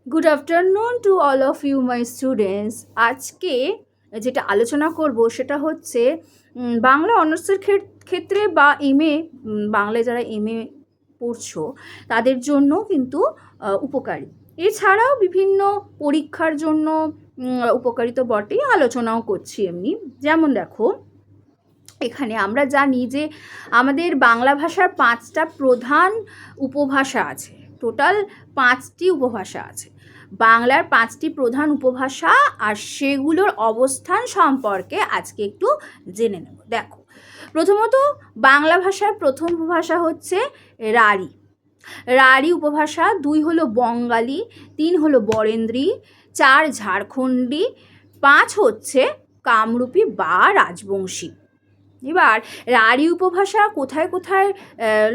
Good afternoon to all of you my students. আজকে যেটা আলোচনা করব সেটা হচ্ছে বাংলা অনার্সের ক্ষেত্রে বা এমএ, বাংলায় যারা এমএ পড়ছো তাদের জন্য কিন্তু উপকারী। এছাড়াও বিভিন্ন পরীক্ষার জন্য উপকারী তো বটেই, আলোচনাও করছি এমনি। যেমন দেখো, এখানে আমরা জানি যে আমাদের বাংলা ভাষার 5টা প্রধান উপভাষা আছে। টোটাল 5টি উপভাষা আছে বাংলার, 5টি প্রধান উপভাষা, আর সেগুলোর অবস্থান সম্পর্কে আজকে একটু জেনে নেব। দেখো, প্রথমত বাংলা ভাষার প্রথম উপভাষা হচ্ছে রাঢ়ী। রাঢ়ী উপভাষা। 2 হলো বঙ্গালী, 3 হলো বরেন্দ্রী, 4 ঝাড়খণ্ডী, 5 হচ্ছে কামরূপী বা রাজবংশী। এবার রাঢ়ী উপভাষা কোথায় কোথায়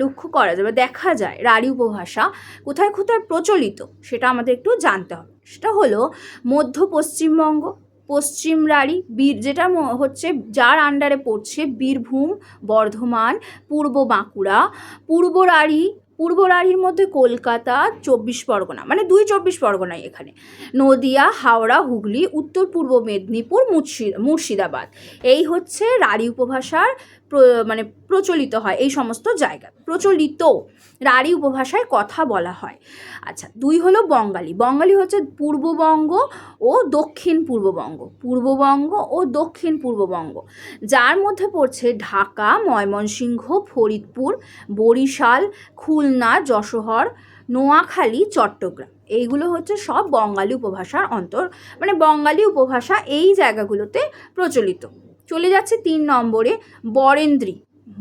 লক্ষ্য করা যায় বা দেখা যায়, রাঢ়ী উপভাষা কোথায় কোথায় প্রচলিত সেটা আমাদের একটু জানতে হবে। সেটা হলো মধ্য পশ্চিমবঙ্গ, পশ্চিম রাঢ়ী, যেটা হচ্ছে যার আন্ডারে পড়ছে বীরভূম, বর্ধমান, পূর্ব বাঁকুড়া। পূর্ব রাঢ়ীর মধ্যে কলকাতা, 24 পরগনা, মানে 2 24 পরগনায় এখানে, নদিয়া, হাওড়া, হুগলি, উত্তর পূর্ব মেদিনীপুর, মুর্শিদাবাদ। এই হচ্ছে রাঢ়ী উপভাষার মানে প্রচলিত হয় এই সমস্ত জায়গায়, প্রচলিত রাঢ়ী উপভাষায় কথা বলা হয়। আচ্ছা, 2 হলো বঙ্গালী। বঙ্গালী হচ্ছে পূর্ববঙ্গ ও দক্ষিণ পূর্ববঙ্গ, পূর্ববঙ্গ ও দক্ষিণ পূর্ববঙ্গ, যার মধ্যে পড়ছে ঢাকা, ময়মনসিংহ, ফরিদপুর, বরিশাল, খুলনা, যশোর, নোয়াখালী, চট্টগ্রাম। এইগুলো হচ্ছে সব বঙ্গালী উপভাষার মানে বঙ্গালী উপভাষা এই জায়গাগুলোতে প্রচলিত। চলে যাচ্ছে 3 নম্বরে, বরেন্দ্রী।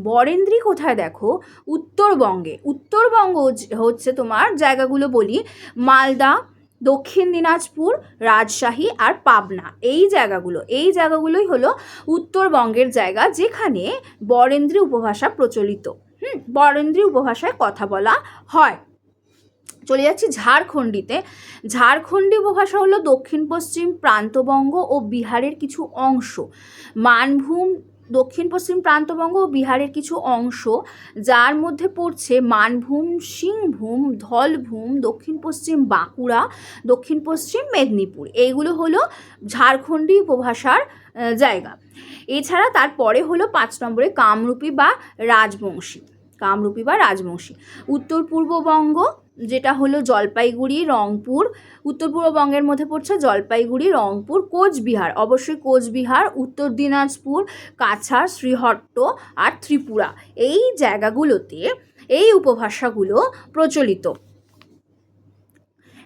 বরেন্দ্রী কোথায় দেখো, উত্তরবঙ্গে। উত্তরবঙ্গ হচ্ছে তোমার জায়গাগুলো বলি, মালদা, দক্ষিণ দিনাজপুর, রাজশাহী আর পাবনা। এই জায়গাগুলোই হলো উত্তরবঙ্গের জায়গা, যেখানে বরেন্দ্রী উপভাষা প্রচলিত। বরেন্দ্রী উপভাষায় কথা বলা হয়। চলে যাচ্ছি ঝাড়খণ্ডীতে। ঝাড়খণ্ডী উপভাষা হলো দক্ষিণ পশ্চিম প্রান্তবঙ্গ ও বিহারের কিছু অংশ। মানভূম, দক্ষিণ পশ্চিম প্রান্তবঙ্গ ও বিহারের কিছু অংশ, যার মধ্যে পড়ছে মানভূম, সিংভূম, ধলভূম, দক্ষিণ পশ্চিম বাঁকুড়া, দক্ষিণ পশ্চিম মেদিনীপুর। এইগুলো হলো ঝাড়খণ্ডী উপভাষার জায়গা। এছাড়া তারপরে হলো 5 নম্বরে কামরূপী বা রাজবংশী। কামরূপী বা রাজবংশী। উত্তর পূর্ববঙ্গ, যেটা হলো জলপাইগুড়ি, রংপুর। উত্তর পূর্ববঙ্গের মধ্যে পড়ছে জলপাইগুড়ি, রংপুর, কোচবিহার, অবশ্যই কোচবিহার, উত্তর দিনাজপুর, কাছাড়, শ্রীহট্ট আর ত্রিপুরা। এই জায়গাগুলোতে এই উপভাষাগুলো প্রচলিত।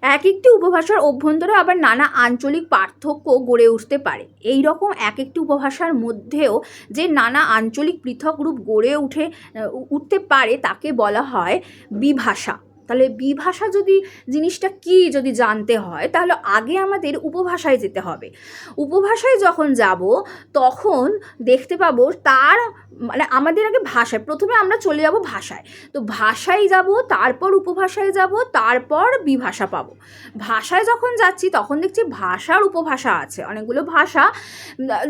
এক একটি উপভাষার অভ্যন্তরে আবার নানা আঞ্চলিক পার্থক্য গড়ে উঠতে পারে। এই রকম এক একটি উপভাষার মধ্যেও যে নানা আঞ্চলিক পৃথক রূপ গড়ে উঠতে পারে তাকে বলা হয় বিভাষা। তাহলে বিভাষা জিনিসটা কি যদি জানতে হয়, তাহলে আগে আমাদের উপভাষায় যেতে হবে। উপভাষায় যখন যাব তখন দেখতে পাবো তার মানে আমাদের আগে ভাষায়, প্রথমে আমরা চলে যাব ভাষায়, তো ভাষায় যাব, তারপর উপভাষায় যাব, তারপর বিভাষা পাবো। ভাষায় যখন যাচ্ছি তখন দেখছি ভাষার উপভাষা আছে অনেকগুলো ভাষা,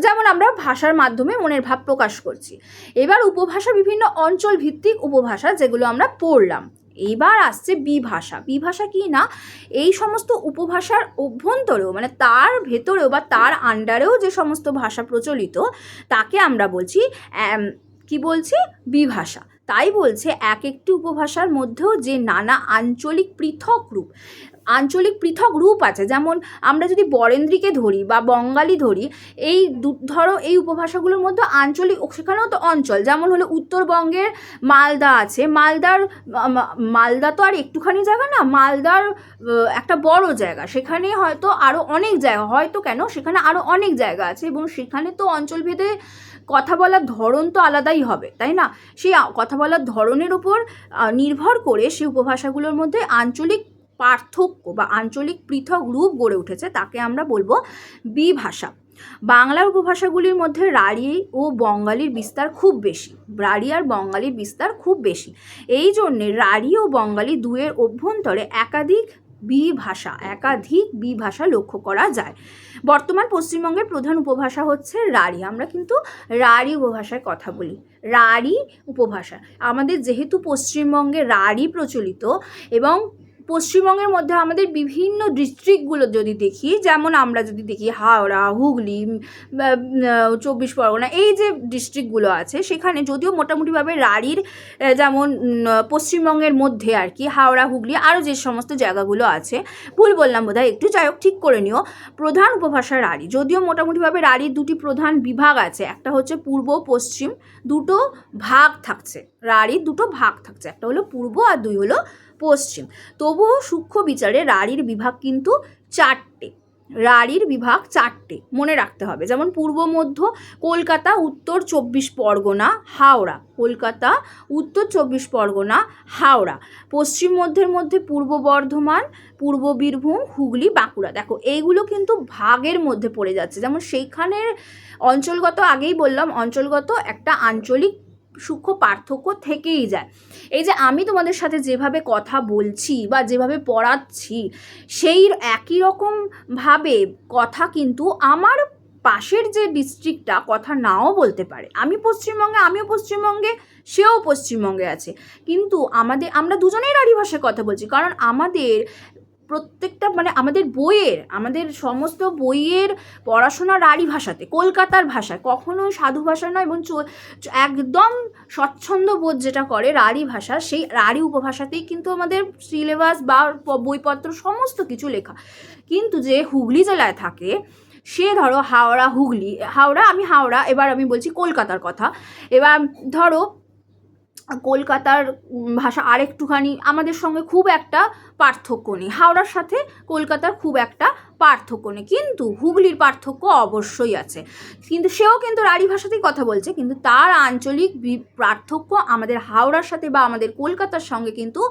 যেমন আমরা ভাষার মাধ্যমে মনের ভাব প্রকাশ করছি। এবার উপভাষা বিভিন্ন অঞ্চল ভিত্তিক উপভাষা, যেগুলো আমরা পড়লাম। এইবার আসছে বিভাষা। বিভাষা কি না, এই সমস্ত উপভাষার অভ্যন্তরেও মানে তার ভেতরেও বা তার আন্ডারেও যে সমস্ত ভাষা প্রচলিত তাকে আমরা বলছি কি বলছি, বিভাষা। তাই বলছে এক একটি উপভাষার মধ্যেও যে নানা আঞ্চলিক পৃথক রূপ আছে। যেমন আমরা যদি বরেন্দ্রীকে ধরি বা বঙ্গালী ধরি, এই ধরো এই উপভাষাগুলোর মধ্যে আঞ্চলিক, সেখানেও তো অঞ্চল, যেমন হলো উত্তরবঙ্গের মালদা আছে। মালদা তো আর একটুখানি জায়গা না, মালদার একটা বড় জায়গা, সেখানে হয়তো আরও অনেক জায়গা, হয়তো কেন সেখানে আরও অনেক জায়গা আছে, এবং সেখানে তো অঞ্চলভেদে কথা বলার ধরন তো আলাদাই হবে, তাই না? সেই কথা বলার ধরনের উপর নির্ভর করে সেই উপভাষাগুলোর মধ্যে আঞ্চলিক পার্থক্য বা আঞ্চলিক পৃথক রূপ গড়ে উঠেছে, তাকে আমরা বলবো বিভাষা। বাংলার উপভাষাগুলির মধ্যে রাঢ়ী ও বঙ্গালীর বিস্তার খুব বেশি। রাঢ়ী আর বঙ্গালীর বিস্তার খুব বেশি। এই জন্যে রাঢ়ী ও বঙ্গালী দুয়ের অভ্যন্তরে একাধিক বিভাষা লক্ষ্য করা যায়। বর্তমান পশ্চিমবঙ্গের প্রধান উপভাষা হচ্ছে রাঢ়ী। আমরা কিন্তু রাঢ়ী উপভাষায় কথা বলি। রাঢ়ী উপভাষা আমাদের যেহেতু পশ্চিমবঙ্গে রাঢ়ী প্রচলিত এবং পশ্চিমবঙ্গের মধ্যে আমাদের বিভিন্ন ডিস্ট্রিক্টগুলো যদি দেখি, যেমন আমরা যদি দেখি হাওড়া, হুগলি, 24 পরগনা, এই যে ডিস্ট্রিক্টগুলো আছে সেখানে যদিও মোটামুটিভাবে রাঢ়ির যেমন পশ্চিমবঙ্গের মধ্যে আর কি হাওড়া, হুগলি, আরও যে সমস্ত জায়গাগুলো আছে, ভুল বললাম বোধহয় একটু, যাই হোক ঠিক করে নিও, প্রধান উপভাষা রাঢ়ি। যদিও মোটামুটিভাবে রাঢ়ির দুটি প্রধান বিভাগ আছে, একটা হচ্ছে পূর্ব পশ্চিম, দুটো ভাগ থাকছে, রাঢ়ির দুটো ভাগ থাকছে, একটা হলো পূর্ব আর দুই হলো পশ্চিম। তবুও সূক্ষ্ম বিচারে রাঢ়ির বিভাগ কিন্তু 4টে, রাঢ়ির বিভাগ 4টে মনে রাখতে হবে। যেমন পূর্ব মধ্য কলকাতা, উত্তর 24 পরগনা, হাওড়া, কলকাতা, উত্তর 24 পরগনা, হাওড়া। পশ্চিম মধ্যের মধ্যে পূর্ব বর্ধমান, পূর্ব বীরভূম, হুগলি, বাঁকুড়া। দেখো এইগুলো কিন্তু ভাগের মধ্যে পড়ে যাচ্ছে, যেমন সেইখানের অঞ্চলগত, আগেই বললাম অঞ্চলগত একটা আঞ্চলিক সূক্ষ্ম পার্থক্য থেকেই যায়। এই যে আমি তোমাদের সাথে যেভাবে কথা বলছি বা যেভাবে পড়াচ্ছি, সেই একই রকমভাবে কথা কিন্তু আমার পাশের যে ডিস্ট্রিক্টটা কথা নাও বলতে পারে। আমিও পশ্চিমবঙ্গে, সেও পশ্চিমবঙ্গে আছে, কিন্তু আমরা দুজনেই রাঢ়ি ভাষায় কথা বলছি, কারণ আমাদের প্রত্যেকটা আমাদের সমস্ত বইয়ের পড়াশোনা রাঢ়ি ভাষাতে, কলকাতার ভাষায়, কখনোই সাধু ভাষা নয়, এবং একদম স্বচ্ছন্দ বোধ যেটা করে রাঢ়ি ভাষা, সেই রাঢ়ি উপভাষাতেই কিন্তু আমাদের সিলেবাস বা বইপত্র সমস্ত কিছু লেখা। কিন্তু যে হুগলি জেলায় থাকে, সে ধরো এবার আমি বলছি কলকাতার কথা। এবার ধরো কলকাতার ভাষা আরেকটুখানি আমাদের সঙ্গে খুব একটা পার্থক্য নেই, হাওড়ার সাথে কলকাতার খুব একটা পার্থক্য নেই, কিন্তু হুগলির পার্থক্য অবশ্যই আছে। কিন্তু সেও কিন্তু রাঢ়ি ভাষাতেই কথা বলছে, কিন্তু তার আঞ্চলিক পার্থক্য আমাদের হাওড়ার সাথে বা আমাদের কলকাতার সঙ্গে কিন্তু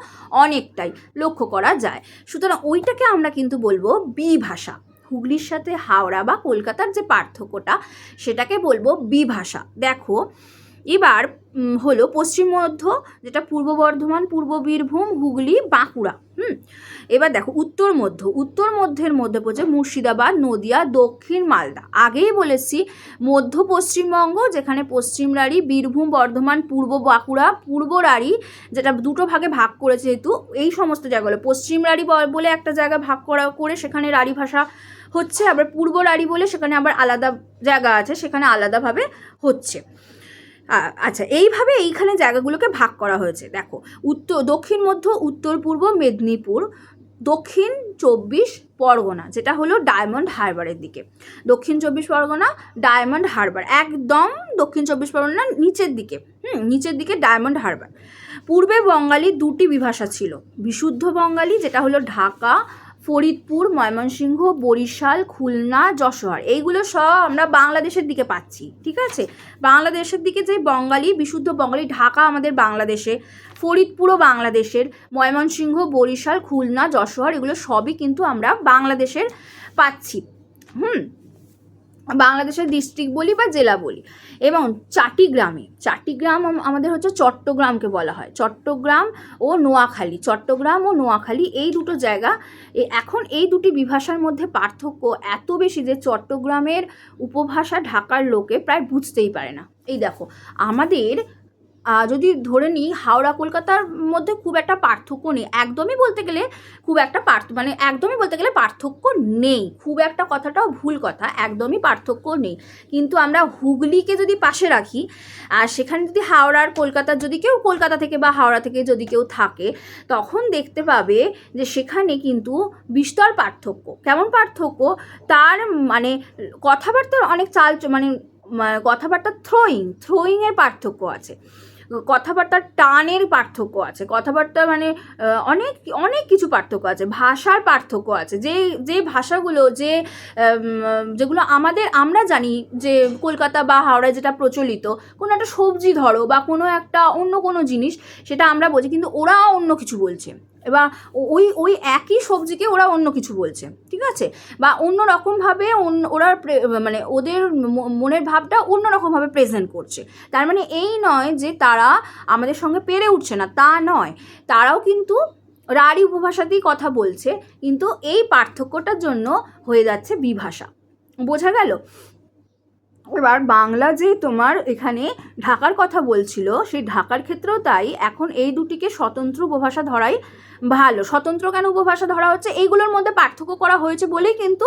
অনেকটাই লক্ষ্য করা যায়। সুতরাং ওইটাকে আমরা কিন্তু বলবো বিভাষা। হুগলির সাথে হাওড়া বা কলকাতার যে পার্থক্যটা, সেটাকে বলবো বিভাষা। দেখো এবার হলো পশ্চিম মধ্য, যেটা পূর্ব বর্ধমান, পূর্ব বীরভূম, হুগলি, বাঁকুড়া। এবার দেখো উত্তর মধ্যের মধ্যে পড়ছে মুর্শিদাবাদ, নদিয়া, দক্ষিণ মালদা। আগেই বলেছি মধ্য পশ্চিমবঙ্গ, যেখানে পশ্চিম রাঢ়ি, বীরভূম, বর্ধমান, পূর্ব বাঁকুড়া, পূর্ব রাঢ়ি, যেটা দুটো ভাগে ভাগ করেছে, যেহেতু এই সমস্ত জায়গাগুলো পশ্চিম রাঢ়ি বলে একটা জায়গা ভাগ করে সেখানে রাঢ়ি ভাষা হচ্ছে, আবার পূর্ব রাঢ়ি বলে সেখানে আবার আলাদা জায়গা আছে, সেখানে আলাদাভাবে হচ্ছে। আচ্ছা, এইখানে জায়গাগুলোকে ভাগ করা হয়েছে। দেখো দক্ষিণ মধ্য, উত্তর পূর্ব মেদিনীপুর, দক্ষিণ 24 পরগনা, যেটা হলো ডায়মন্ড হারবারের দিকে। দক্ষিণ 24 পরগনা, ডায়মন্ড হারবার, একদম দক্ষিণ 24 পরগনা নিচের দিকে ডায়মন্ড হারবার। পূর্বে বঙ্গালী দুটি বিভাষা ছিল, বিশুদ্ধ বঙ্গালী, যেটা হলো ঢাকা, ফরিদপুর, ময়মনসিংহ, বরিশাল, খুলনা, যশোর। এইগুলো সব আমরা বাংলাদেশের দিকে পাচ্ছি, ঠিক আছে? বাংলাদেশের দিকে যে বঙ্গালী, বিশুদ্ধ বঙ্গালী, ঢাকা আমাদের বাংলাদেশে, ফরিদপুরও বাংলাদেশের, ময়মনসিংহ, বরিশাল, খুলনা, যশোর, এগুলো সবই কিন্তু আমরা বাংলাদেশের পাচ্ছি। বাংলাদেশের ডিস্ট্রিক্ট বলি বা জেলা বলি। এবং চাটিগ্রাম আমাদের হচ্ছে চট্টগ্রামকে বলা হয়, চট্টগ্রাম ও নোয়াখালী, এই দুটো জায়গা। এখন এই দুটি বিভাষার মধ্যে পার্থক্য এত বেশি যে চট্টগ্রামের উপভাষা ঢাকার লোকে প্রায় বুঝতেই পারে না। এই দেখো আমাদের যদি ধরে নিই হাওড়া কলকাতার মধ্যে খুব একটা পার্থক্য নেই, একদমই বলতে গেলে পার্থক্য নেই, খুব একটা কথাটাও ভুল কথা, একদমই পার্থক্য নেই। কিন্তু আমরা হুগলিকে যদি পাশে রাখি, আর সেখানে যদি হাওড়ার কলকাতার যদি কেউ কলকাতা থেকে বা হাওড়া থেকে যদি কেউ থাকে, তখন দেখতে পাবে যে সেখানে কিন্তু বিস্তর পার্থক্য। কেমন পার্থক্য? তার কথাবার্তার অনেক কথাবার্তার থ্রোয়িংয়ের পার্থক্য আছে, কথাবার্তার টানের পার্থক্য আছে, কথাবার্তা অনেক অনেক কিছু পার্থক্য আছে, ভাষার পার্থক্য আছে। যে ভাষাগুলো যেগুলো আমরা জানি যে কলকাতা বা হাওড়ায় যেটা প্রচলিত, কোনো একটা সবজি ধরো বা কোনো একটা অন্য কোনো জিনিস, সেটা আমরা বলছি, কিন্তু ওরা অন্য কিছু বলছে, এবার ওই একই সবজিকে ওরা অন্য কিছু বলছে, ঠিক আছে? বা অন্য রকমভাবে ওরা ওদের মনের ভাবটা অন্য রকমভাবে প্রেজেন্ট করছে। তার মানে এই নয় যে তারা আমাদের সঙ্গে পেরে উঠছে না, তা নয়, তারাও কিন্তু রাঢ়ি উপভাষাতেই কথা বলছে, কিন্তু এই পার্থক্যটার জন্য হয়ে যাচ্ছে বিভাষা। বোঝা গেল? এবার বাংলা যে তোমার এখানে ঢাকার কথা বলছিল, সেই ঢাকার ক্ষেত্রেও তাই, এখন এই দুটিকে স্বতন্ত্র উপভাষা ধরাই ভালো। স্বতন্ত্র কেন উপভাষা ধরা হচ্ছে, এইগুলোর মধ্যে পার্থক্য করা হয়েছে বলেই কিন্তু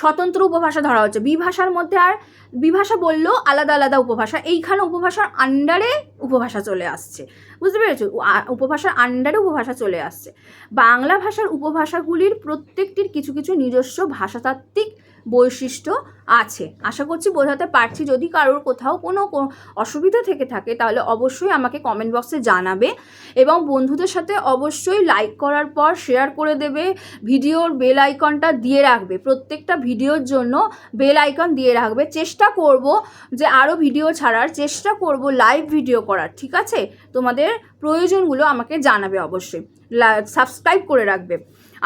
স্বতন্ত্র উপভাষা ধরা হচ্ছে। বিভাষার মধ্যে আর বিভাষা বললেও আলাদা আলাদা উপভাষা, এইখানে উপভাষার আন্ডারে উপভাষা চলে আসছে, বুঝতে পেরেছো? উপভাষার আন্ডারে উপভাষা চলে আসছে। বাংলা ভাষার উপভাষাগুলির প্রত্যেকটির কিছু কিছু নিজস্ব ভাষাতাত্ত্বিক বৈশিষ্ট্য আছে। আশা করছি বোঝাতে পারছি। যদি কারোর কোথাও কোনো অসুবিধা থেকে থাকে তাহলে অবশ্যই আমাকে কমেন্ট বক্সে জানাবে, এবং বন্ধুদের সাথে অবশ্যই লাইক করার পর শেয়ার করে দেবে। ভিডিওর বেল আইকনটা দিয়ে রাখবে, প্রত্যেকটা ভিডিওর জন্য বেল আইকন দিয়ে রাখবে। চেষ্টা করব যে আরও ভিডিও ছাড়ার, চেষ্টা করব লাইভ ভিডিও করার, ঠিক আছে? তোমাদের প্রয়োজনগুলো আমাকে জানাবে অবশ্যই, সাবস্ক্রাইব করে রাখবে।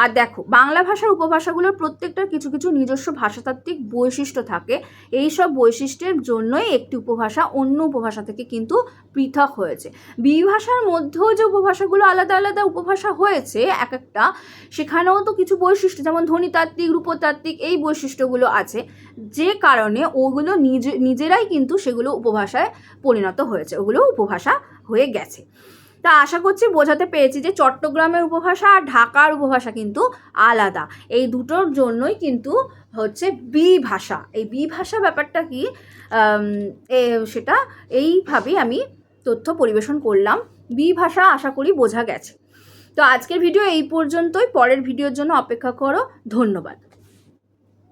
আর দেখো, বাংলা ভাষার উপভাষাগুলোর প্রত্যেকটার কিছু কিছু নিজস্ব ভাষাতাত্ত্বিক বৈশিষ্ট্য থাকে। এই সব বৈশিষ্ট্যের জন্যই একটি উপভাষা অন্য উপভাষা থেকে কিন্তু পৃথক হয়েছে। বিভাষার মধ্যেও যে উপভাষাগুলো আলাদা আলাদা উপভাষা হয়েছে এক একটা, সেখানেও তো কিছু বৈশিষ্ট্য, যেমন ধ্বনিতাত্ত্বিক, রূপতাত্ত্বিক, এই বৈশিষ্ট্যগুলো আছে, যে কারণে ওগুলো নিজেরাই কিন্তু সেগুলো উপভাষায় পরিণত হয়েছে, ওগুলো উপভাষা হয়ে গেছে। তা আশা করছি বোঝাতে পেরেছি যে চট্টগ্রামের উপভাষা আর ঢাকার উপভাষা কিন্তু আলাদা। এই দুটোর জন্যই কিন্তু হচ্ছে বিভাষা। এই বিভাষা ব্যাপারটা কি, সেটা এইভাবেই আমি তথ্য পরিবেশন করলাম। বিভাষা আশা করি বোঝা গেছে। তো আজকের ভিডিও এই পর্যন্তই, পরের ভিডিওর জন্য অপেক্ষা করো। ধন্যবাদ।